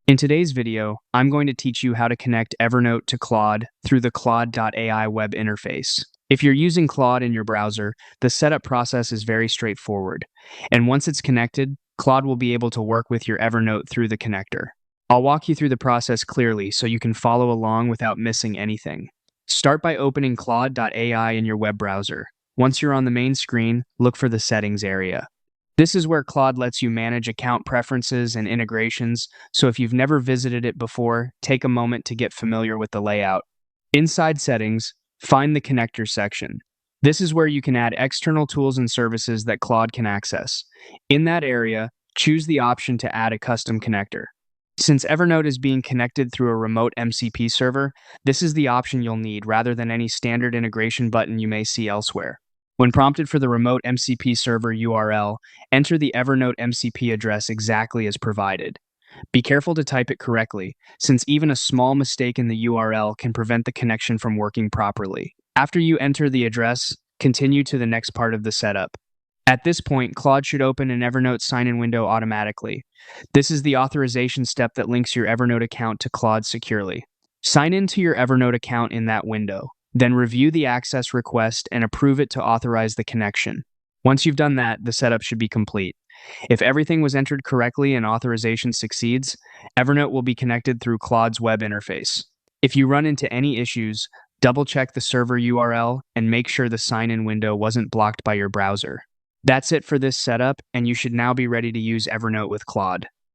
In today's video, I'm going to teach you how to connect Evernote to Claude through the Claude AI web interface. If you're using Claude in your browser, the setup process is very straightforward. And once it's connected, Claude will be able to work with your Evernote through the connector. I'll walk you through the process clearly so you can follow along without missing anything. Start by opening Claude AI in your web browser. Once you're on the main screen, look for the Settings area. This is where Claude lets you manage account preferences and integrations, so if you've never visited it before, take a moment to get familiar with the layout. Inside Settings, find the Connector section. This is where you can add external tools and services that Claude can access. In that area, choose the option to add a custom connector. Since Evernote is being connected through a remote MCP server, this is the option you'll need rather than any standard integration button you may see elsewhere. When prompted for the remote MCP server URL, enter the Evernote MCP address exactly as provided. Be careful to type it correctly, since even a small mistake in the URL can prevent the connection from working properly. After you enter the address, continue to the next part of the setup. At this point, Claude should open an Evernote sign-in window automatically. This is the authorization step that links your Evernote account to Claude securely. Sign in to your Evernote account in that window. Then review the access request and approve it to authorize the connection. Once you've done that, the setup should be complete. If everything was entered correctly and authorization succeeds, Evernote will be connected through Claude's web interface. If you run into any issues, double-check the server URL and make sure the sign-in window wasn't blocked by your browser. That's it for this setup, and you should now be ready to use Evernote with Claude.